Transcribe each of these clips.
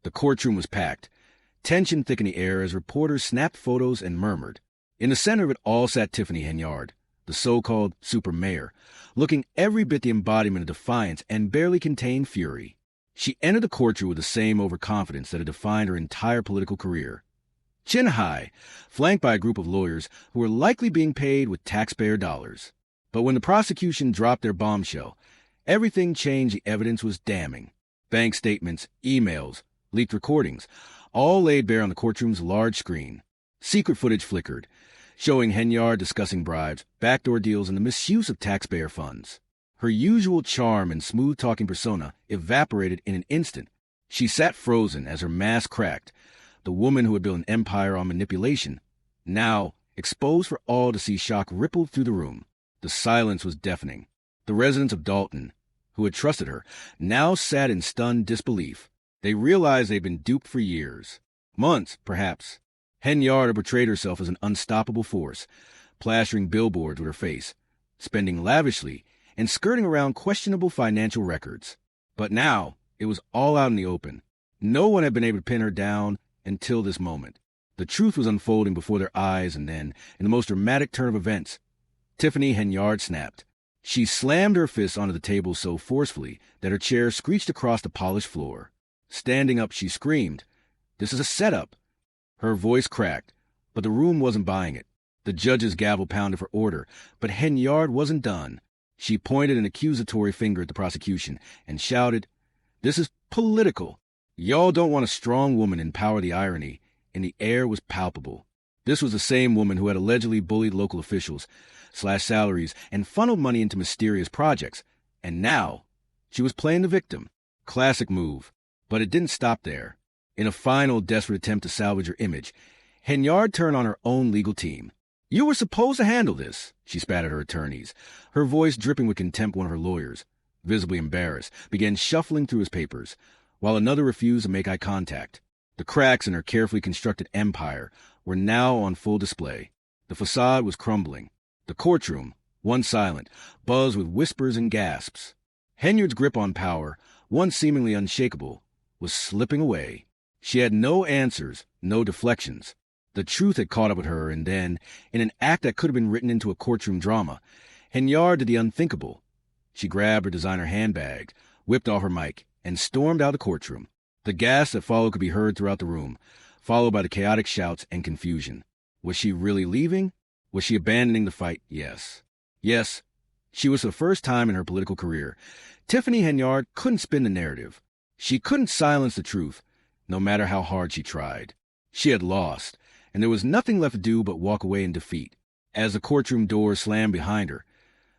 The courtroom was packed. Tension thickened the air as reporters snapped photos and murmured. In the center of it all sat Tiffany Henyard, the so-called super mayor, looking every bit the embodiment of defiance and barely contained fury. She entered the courtroom with the same overconfidence that had defined her entire political career. Chin high, flanked by a group of lawyers who were likely being paid with taxpayer dollars. But when the prosecution dropped their bombshell, everything changed. The evidence was damning. Bank statements, emails, leaked recordings, all laid bare on the courtroom's large screen. Secret footage flickered, showing Henyard discussing bribes, backdoor deals, and the misuse of taxpayer funds. Her usual charm and smooth-talking persona evaporated in an instant. She sat frozen as her mask cracked. The woman who had built an empire on manipulation, now exposed for all to see, shock rippled through the room. The silence was deafening. The residents of Dalton, who had trusted her, now sat in stunned disbelief. They realized they'd been duped for years. Months, perhaps. Henyard had portrayed herself as an unstoppable force, plastering billboards with her face, spending lavishly, and skirting around questionable financial records. But now, it was all out in the open. No one had been able to pin her down until this moment. The truth was unfolding before their eyes, and then, in the most dramatic turn of events, Tiffany Henyard snapped. She slammed her fist onto the table so forcefully that her chair screeched across the polished floor. Standing up, she screamed, "This is a setup!" Her voice cracked, but the room wasn't buying it. The judge's gavel pounded for order, but Henyard wasn't done. She pointed an accusatory finger at the prosecution and shouted, "This is political. Y'all don't want a strong woman in power." The irony in the air was palpable. This was the same woman who had allegedly bullied local officials, slashed salaries, and funneled money into mysterious projects. And now, she was playing the victim. Classic move. But it didn't stop there. In a final desperate attempt to salvage her image, Henyard turned on her own legal team. "You were supposed to handle this," she spat at her attorneys. Her voice dripping with contempt. One of her lawyers, visibly embarrassed, began shuffling through his papers, while another refused to make eye contact. The cracks in her carefully constructed empire were now on full display. The facade was crumbling. The courtroom, once silent, buzzed with whispers and gasps. Henyard's grip on power, once seemingly unshakable, was slipping away. She had no answers, no deflections. The truth had caught up with her, and then, in an act that could have been written into a courtroom drama, Henyard did the unthinkable. She grabbed her designer handbag, whipped off her mic, and stormed out of the courtroom. The gasps that followed could be heard throughout the room, followed by the chaotic shouts and confusion. Was she really leaving? Was she abandoning the fight? Yes. Yes, she was, for the first time in her political career, Tiffany Henyard couldn't spin the narrative. She couldn't silence the truth, no matter how hard she tried. She had lost, and there was nothing left to do but walk away in defeat. As the courtroom doors slammed behind her,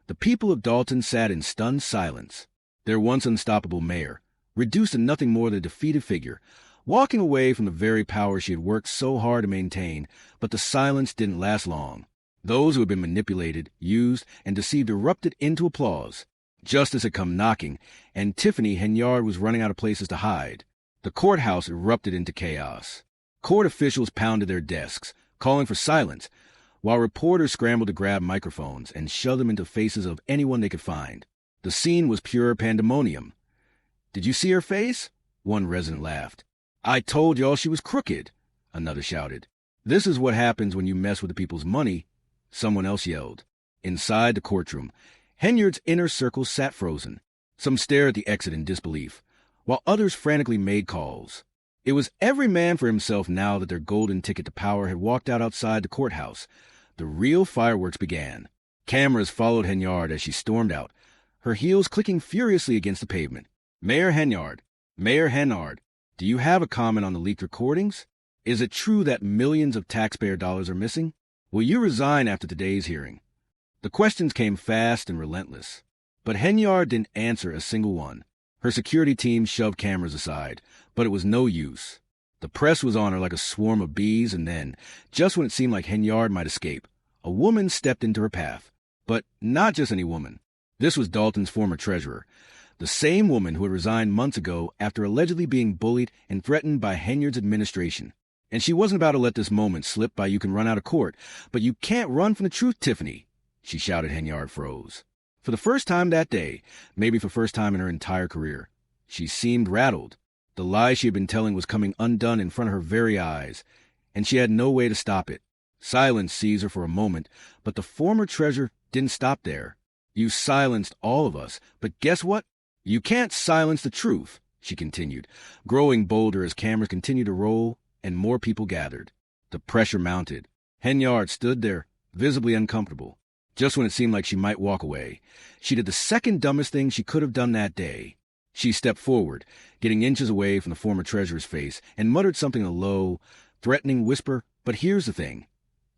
the people of Dalton sat in stunned silence. Their once unstoppable mayor, reduced to nothing more than a defeated figure, walking away from the very power she had worked so hard to maintain. But the silence didn't last long. Those who had been manipulated, used, and deceived erupted into applause. Justice had come knocking, and Tiffany Henyard was running out of places to hide. The courthouse erupted into chaos. Court officials pounded their desks, calling for silence, while reporters scrambled to grab microphones and shove them into faces of anyone they could find. The scene was pure pandemonium. "Did you see her face?" one resident laughed. "I told y'all she was crooked," another shouted. "This is what happens when you mess with the people's money," someone else yelled. Inside the courtroom, Henyard's inner circle sat frozen. Some stared at the exit in disbelief, while others frantically made calls. It was every man for himself now that their golden ticket to power had walked out outside the courthouse. The real fireworks began. Cameras followed Henyard as she stormed out, her heels clicking furiously against the pavement. "Mayor Henyard, Mayor Henyard, do you have a comment on the leaked recordings? Is it true that millions of taxpayer dollars are missing? Will you resign after today's hearing?" The questions came fast and relentless, but Henyard didn't answer a single one. Her security team shoved cameras aside, but it was no use. The press was on her like a swarm of bees, and then, just when it seemed like Henyard might escape, a woman stepped into her path. But not just any woman. This was Dalton's former treasurer, the same woman who had resigned months ago after allegedly being bullied and threatened by Henyard's administration. And she wasn't about to let this moment slip by. "You can run out of court, but you can't run from the truth, Tiffany," she shouted. Henyard froze. For the first time that day, maybe for the first time in her entire career, she seemed rattled. The lie she had been telling was coming undone in front of her very eyes, and she had no way to stop it. Silence seized her for a moment, but the former treasure didn't stop there. You silenced all of us, but guess what? You can't silence the truth, she continued, growing bolder as cameras continued to roll and more people gathered. The pressure mounted. Henyard stood there, visibly uncomfortable. Just when it seemed like she might walk away, she did the second dumbest thing she could have done that day. She stepped forward, getting inches away from the former treasurer's face, and muttered something in a low, threatening whisper. But here's the thing.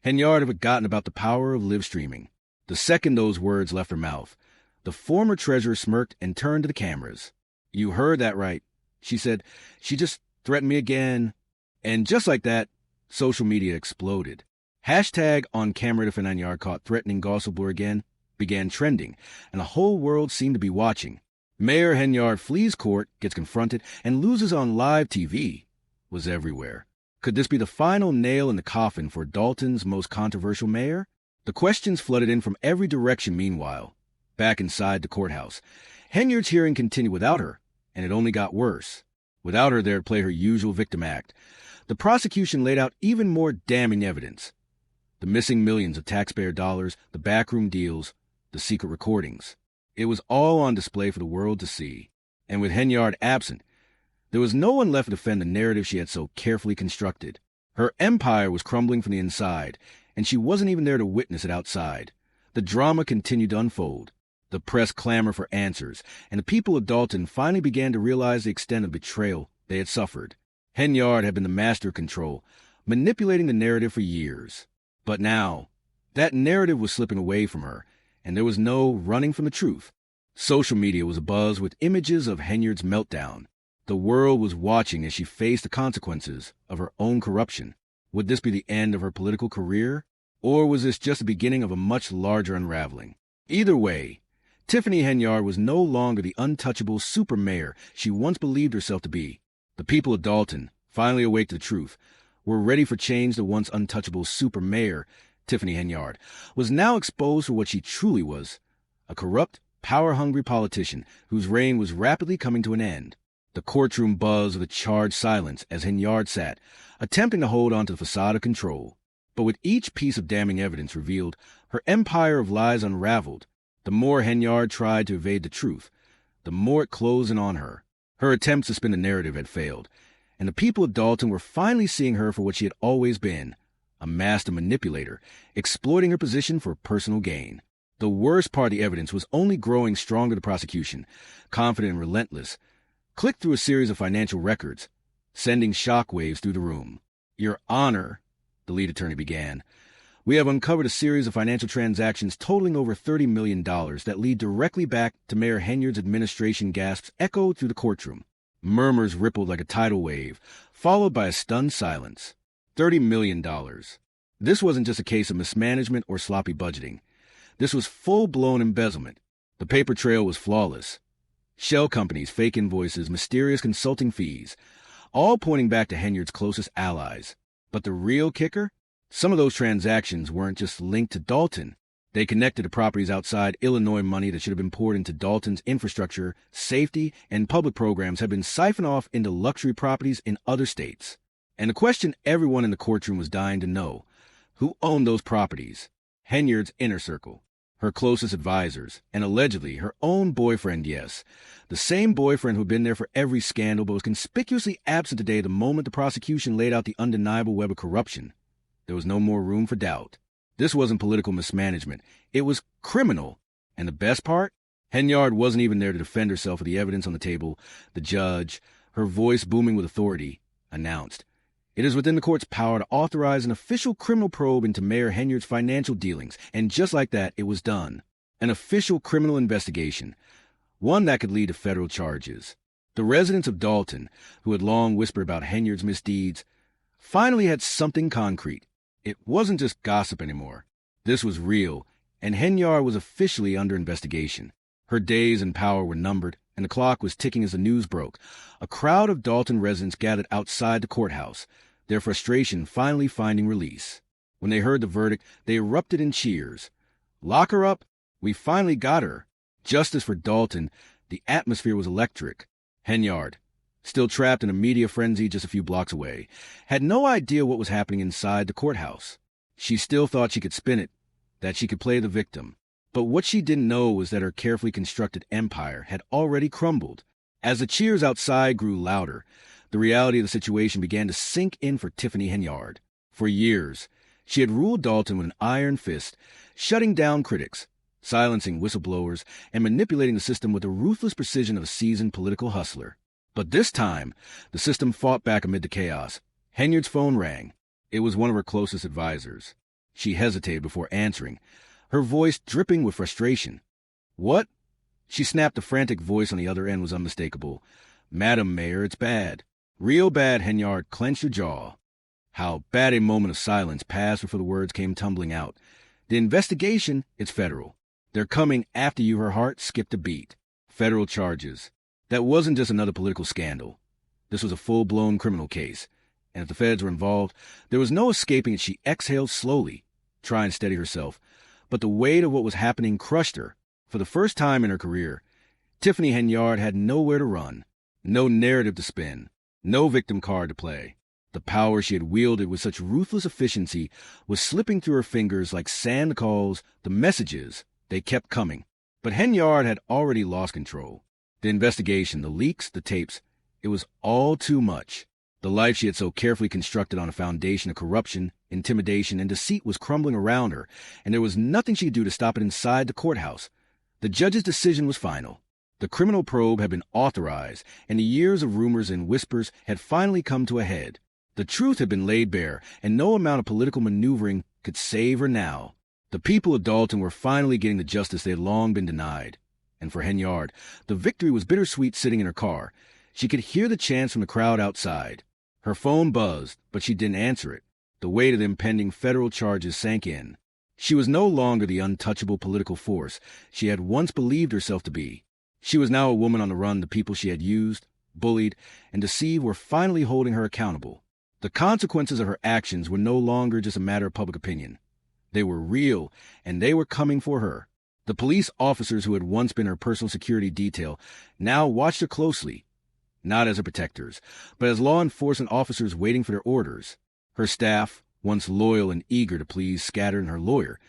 Henyard had forgotten about the power of live streaming. The second those words left her mouth, the former treasurer smirked and turned to the cameras. You heard that right, she said. She just threatened me again. And just like that, social media exploded. Hashtag on camera Tiffany Henyard caught threatening Whistleblower again began trending, and the whole world seemed to be watching. Mayor Henyard flees court, gets confronted, and loses on live TV was everywhere. Could this be the final nail in the coffin for Dalton's most controversial mayor? The questions flooded in from every direction meanwhile. Back inside the courthouse, Henyard's hearing continued without her, and it only got worse. Without her there to play her usual victim act, the prosecution laid out even more damning evidence. The missing millions of taxpayer dollars, the backroom deals, the secret recordings. It was all on display for the world to see. And with Henyard absent, there was no one left to defend the narrative she had so carefully constructed. Her empire was crumbling from the inside, and she wasn't even there to witness it outside. The drama continued to unfold. The press clamored for answers, and the people of Dalton finally began to realize the extent of betrayal they had suffered. Henyard had been the master of control, manipulating the narrative for years. But now, that narrative was slipping away from her, and there was no running from the truth. Social media was abuzz with images of Henyard's meltdown. The world was watching as she faced the consequences of her own corruption. Would this be the end of her political career? Or was this just the beginning of a much larger unraveling? Either way, Tiffany Henyard was no longer the untouchable super mayor she once believed herself to be. The people of Dalton, finally awake to the truth, were ready for change. The once untouchable super mayor, Tiffany Henyard, was now exposed for what she truly was, a corrupt, power-hungry politician whose reign was rapidly coming to an end. The courtroom buzzed with a charged silence as Henyard sat, attempting to hold on to the facade of control. But with each piece of damning evidence revealed, her empire of lies unraveled. The more Henyard tried to evade the truth, the more it closed in on her. Her attempts to spin the narrative had failed, and the people of Dalton were finally seeing her for what she had always been, a master manipulator, exploiting her position for personal gain. The worst part of the evidence was only growing stronger. The prosecution, confident and relentless, clicked through a series of financial records, sending shockwaves through the room. Your Honor, the lead attorney began, we have uncovered a series of financial transactions totaling over $30 million that lead directly back to Mayor Henyard's administration. Gasps echoed through the courtroom. Murmurs rippled like a tidal wave, followed by a stunned silence. $30 million. This wasn't just a case of mismanagement or sloppy budgeting. This was full-blown embezzlement. The paper trail was flawless. Shell companies, fake invoices, mysterious consulting fees, all pointing back to Henyard's closest allies. But the real kicker? Some of those transactions weren't just linked to Dalton. They connected to properties outside Illinois. Money that should have been poured into Dalton's infrastructure, safety, and public programs had been siphoned off into luxury properties in other states. And the question everyone in the courtroom was dying to know, who owned those properties? Henyard's inner circle, her closest advisors, and allegedly her own boyfriend. Yes, the same boyfriend who'd been there for every scandal but was conspicuously absent today the moment the prosecution laid out the undeniable web of corruption. There was no more room for doubt. This wasn't political mismanagement. It was criminal. And the best part? Henyard wasn't even there to defend herself with the evidence on the table. The judge, her voice booming with authority, announced, "It is within the court's power to authorize an official criminal probe into Mayor Henyard's financial dealings." And just like that, it was done. An official criminal investigation. One that could lead to federal charges. The residents of Dalton, who had long whispered about Henyard's misdeeds, finally had something concrete. It wasn't just gossip anymore. This was real, and Henyard was officially under investigation. Her days in power were numbered, and the clock was ticking as the news broke. A crowd of Dalton residents gathered outside the courthouse, their frustration finally finding release. When they heard the verdict, they erupted in cheers. Lock her up? We finally got her. Justice for Dalton. The atmosphere was electric. Henyard, still trapped in a media frenzy just a few blocks away, had no idea what was happening inside the courthouse. She still thought she could spin it, that she could play the victim. But what she didn't know was that her carefully constructed empire had already crumbled. As the cheers outside grew louder, the reality of the situation began to sink in for Tiffany Henyard. For years, she had ruled Dalton with an iron fist, shutting down critics, silencing whistleblowers, and manipulating the system with the ruthless precision of a seasoned political hustler. But this time, the system fought back amid the chaos. Henyard's phone rang. It was one of her closest advisors. She hesitated before answering, her voice dripping with frustration. "What?" She snapped. The frantic voice on the other end was unmistakable. "Madam Mayor, it's bad. Real bad." Henyard clenched her jaw. How bad. A moment of silence passed before the words came tumbling out. "The investigation, it's federal. They're coming after you." Her heart skipped a beat. Federal charges. That wasn't just another political scandal. This was a full-blown criminal case. And if the feds were involved, there was no escaping it. She exhaled slowly, trying to steady herself. But the weight of what was happening crushed her. For the first time in her career, Tiffany Henyard had nowhere to run, no narrative to spin, no victim card to play. The power she had wielded with such ruthless efficiency was slipping through her fingers like sand. Calls, the messages, they kept coming. But Henyard had already lost control. The investigation, the leaks, the tapes, it was all too much. The life she had so carefully constructed on a foundation of corruption, intimidation, and deceit was crumbling around her, and there was nothing she could do to stop it inside the courthouse. The judge's decision was final. The criminal probe had been authorized, and the years of rumors and whispers had finally come to a head. The truth had been laid bare, and no amount of political maneuvering could save her now. The people of Dalton were finally getting the justice they had long been denied. And for Henyard, the victory was bittersweet. Sitting in her car, she could hear the chants from the crowd outside. Her phone buzzed, but she didn't answer it. The weight of the impending federal charges sank in. She was no longer the untouchable political force she had once believed herself to be. She was now a woman on the run. The people she had used, bullied, and deceived were finally holding her accountable. The consequences of her actions were no longer just a matter of public opinion. They were real, and they were coming for her. The police officers who had once been her personal security detail now watched her closely, not as her protectors, but as law enforcement officers waiting for their orders. Her staff, once loyal and eager to please, scattered, and her lawyer,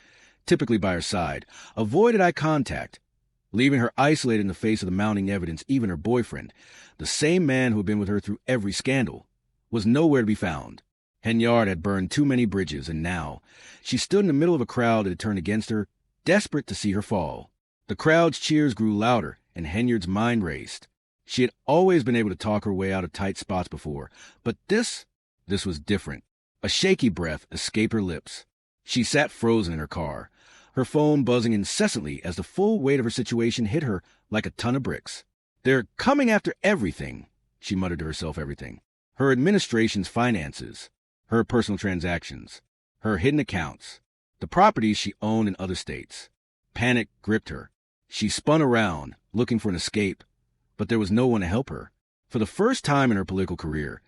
typically by her side, avoided eye contact, leaving her isolated in the face of the mounting evidence. Even her boyfriend, the same man who had been with her through every scandal, was nowhere to be found. Henyard had burned too many bridges, and now she stood in the middle of a crowd that had turned against her, desperate to see her fall. The crowd's cheers grew louder, and Henyard's mind raced. She had always been able to talk her way out of tight spots before, but this was different. A shaky breath escaped her lips. She sat frozen in her car, her phone buzzing incessantly as the full weight of her situation hit her like a ton of bricks. "They're coming after everything," she muttered to herself. Everything. Her administration's finances, her personal transactions, her hidden accounts, the properties she owned in other states. Panic gripped her. She spun around, looking for an escape, but there was no one to help her. For the first time in her political career,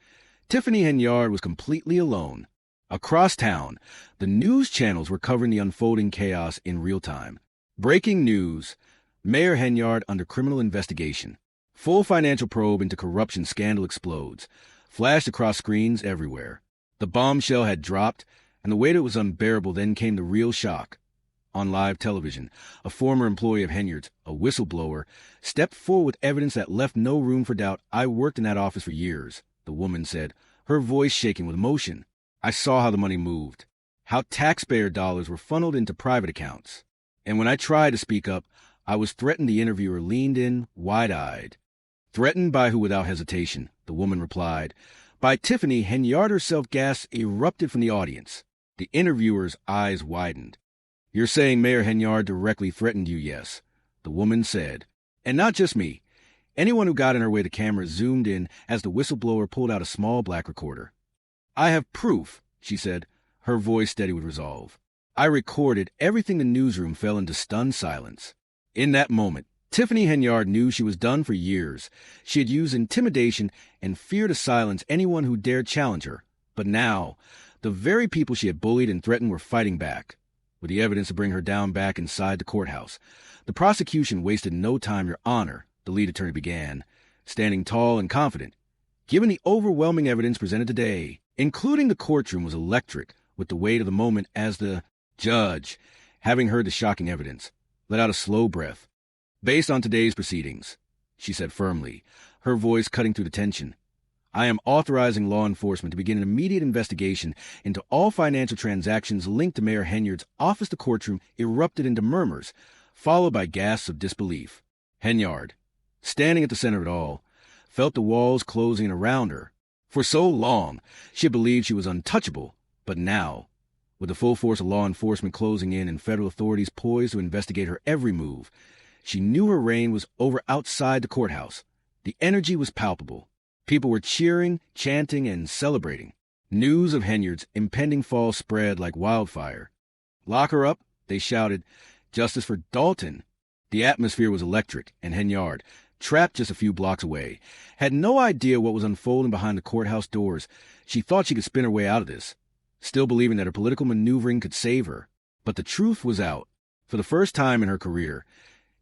Tiffany Henyard was completely alone. Across town, the news channels were covering the unfolding chaos in real time. Breaking news: Mayor Henyard under criminal investigation. Full financial probe into corruption scandal explodes. Flashed across screens everywhere. The bombshell had dropped, and the weight of it was unbearable. Then came the real shock. On live television, a former employee of Henyard's, a whistleblower, stepped forward with evidence that left no room for doubt. "I worked in that office for years," the woman said, her voice shaking with emotion. "I saw how the money moved, how taxpayer dollars were funneled into private accounts. And when I tried to speak up, I was threatened." The interviewer leaned in, wide-eyed. "Threatened by who?" Without hesitation, the woman replied. "By Tiffany." Henyard herself. Gasps erupted from the audience. The interviewer's eyes widened. "You're saying Mayor Henyard directly threatened you?" "Yes," the woman said. "And not just me. Anyone who got in her way." The camera zoomed in as the whistleblower pulled out a small black recorder. "I have proof," she said, her voice steady with resolve. "I recorded everything." The newsroom fell into stunned silence. In that moment, Tiffany Henyard knew she was done. For years, she had used intimidation and fear to silence anyone who dared challenge her. But now, the very people she had bullied and threatened were fighting back, with the evidence to bring her down back inside the courthouse. The prosecution wasted no time. "Your Honor," the lead attorney began, standing tall and confident, Given the overwhelming evidence presented today, including the courtroom was electric with the weight of the moment as the judge, having heard the shocking evidence, let out a slow breath. Based on today's proceedings, she said firmly, her voice cutting through the tension, I am authorizing law enforcement to begin an immediate investigation into all financial transactions linked to Mayor Henyard's office. The courtroom erupted into murmurs, followed by gasps of disbelief. Henyard, standing at the center of it all, felt the walls closing around her. For so long, she had believed she was untouchable, but now, with the full force of law enforcement closing in and federal authorities poised to investigate her every move, she knew her reign was over outside the courthouse. The energy was palpable. People were cheering, chanting, and celebrating. News of Henyard's impending fall spread like wildfire. Lock her up, they shouted. Justice for Dalton. The atmosphere was electric, and Henyard, trapped just a few blocks away, had no idea what was unfolding behind the courthouse doors. She thought she could spin her way out of this, still believing that her political maneuvering could save her. But the truth was out. For the first time in her career,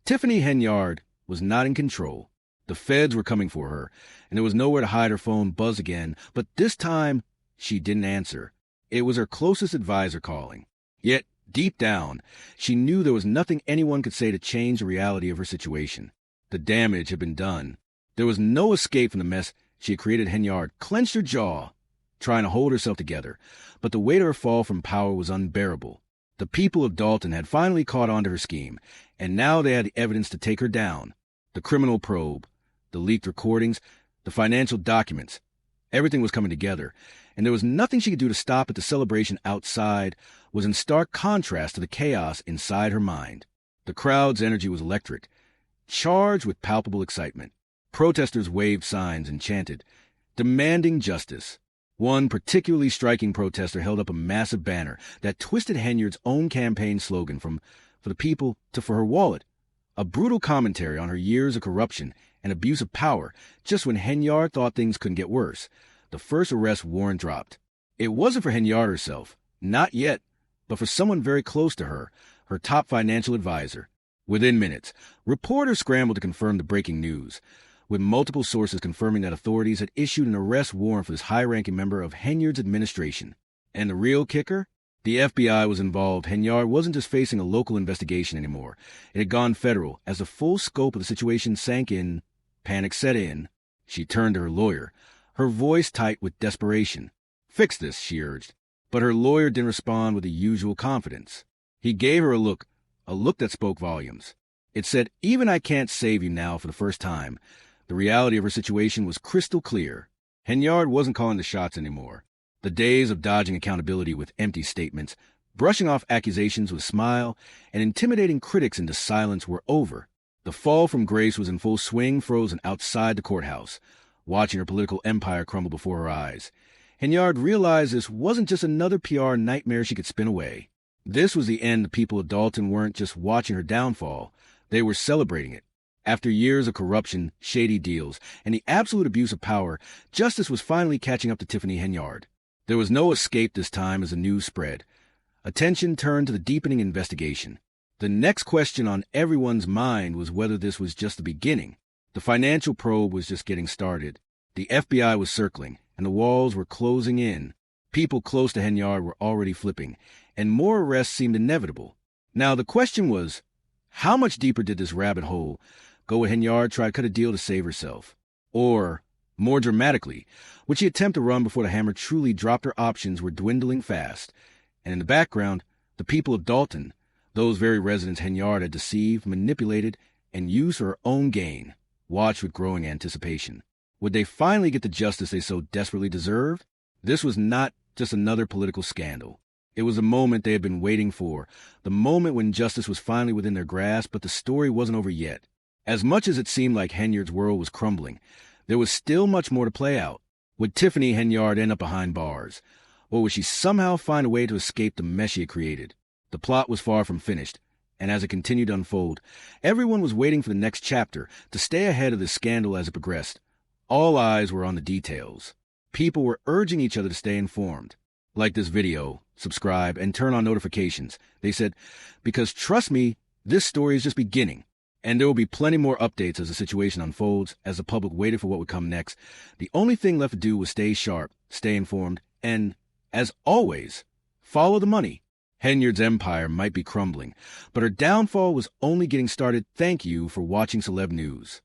Tiffany Henyard was not in control. The feds were coming for her, and there was nowhere to hide. Her phone buzzed again, but this time she didn't answer. It was her closest advisor calling. Yet, deep down, she knew there was nothing anyone could say to change the reality of her situation. The damage had been done. There was no escape from the mess she had created. Henyard clenched her jaw, trying to hold herself together, but the weight of her fall from power was unbearable. The people of Dalton had finally caught on to her scheme, and now they had the evidence to take her down. The criminal probe, the leaked recordings, the financial documents. Everything was coming together, and there was nothing she could do to stop it. The celebration outside was in stark contrast to the chaos inside her mind. The crowd's energy was electric, charged with palpable excitement. Protesters waved signs and chanted, demanding justice. One particularly striking protester held up a massive banner that twisted Henyard's own campaign slogan from "for the people" to "for her wallet," a brutal commentary on her years of corruption and abuse of power. Just when Henyard thought things couldn't get worse, the first arrest warrant dropped. It wasn't for Henyard herself, not yet, but for someone very close to her, her top financial advisor. Within minutes, reporters scrambled to confirm the breaking news, with multiple sources confirming that authorities had issued an arrest warrant for this high-ranking member of Henyard's administration. And the real kicker? The FBI was involved. Henyard wasn't just facing a local investigation anymore. It had gone federal. As the full scope of the situation sank in, panic set in. She turned to her lawyer, her voice tight with desperation. Fix this, she urged. But her lawyer didn't respond with the usual confidence. He gave her a look that spoke volumes. It said, even I can't save you now. For the first time, the reality of her situation was crystal clear. Henyard wasn't calling the shots anymore. The days of dodging accountability with empty statements, brushing off accusations with a smile, and intimidating critics into silence were over. The fall from grace was in full swing, frozen outside the courthouse, watching her political empire crumble before her eyes. Henyard realized this wasn't just another PR nightmare she could spin away. This was the end. The people of Dalton weren't just watching her downfall. They were celebrating it. After years of corruption, shady deals, and the absolute abuse of power, justice was finally catching up to Tiffany Henyard. There was no escape this time as the news spread. Attention turned to the deepening investigation. The next question on everyone's mind was whether this was just the beginning. The financial probe was just getting started. The FBI was circling, and the walls were closing in. People close to Henyard were already flipping, and more arrests seemed inevitable. Now the question was, how much deeper did this rabbit hole go? Would Henyard try to cut a deal to save herself? Or, more dramatically, would she attempt to run before the hammer truly dropped? Her options were dwindling fast, and in the background, the people of Dalton, those very residents Henyard had deceived, manipulated, and used for her own gain, watched with growing anticipation. Would they finally get the justice they so desperately deserved? This was not just another political scandal. It was the moment they had been waiting for, the moment when justice was finally within their grasp. But the story wasn't over yet. As much as it seemed like Henyard's world was crumbling, there was still much more to play out. Would Tiffany Henyard end up behind bars? Or would she somehow find a way to escape the mess she had created? The plot was far from finished, and as it continued to unfold, everyone was waiting for the next chapter to stay ahead of the scandal as it progressed. All eyes were on the details. People were urging each other to stay informed. Like this video, subscribe, and turn on notifications. They said, because trust me, this story is just beginning. And there will be plenty more updates as the situation unfolds, as the public waited for what would come next. The only thing left to do was stay sharp, stay informed, and, as always, follow the money. Henyard's empire might be crumbling, but her downfall was only getting started. Thank you for watching Celeb News.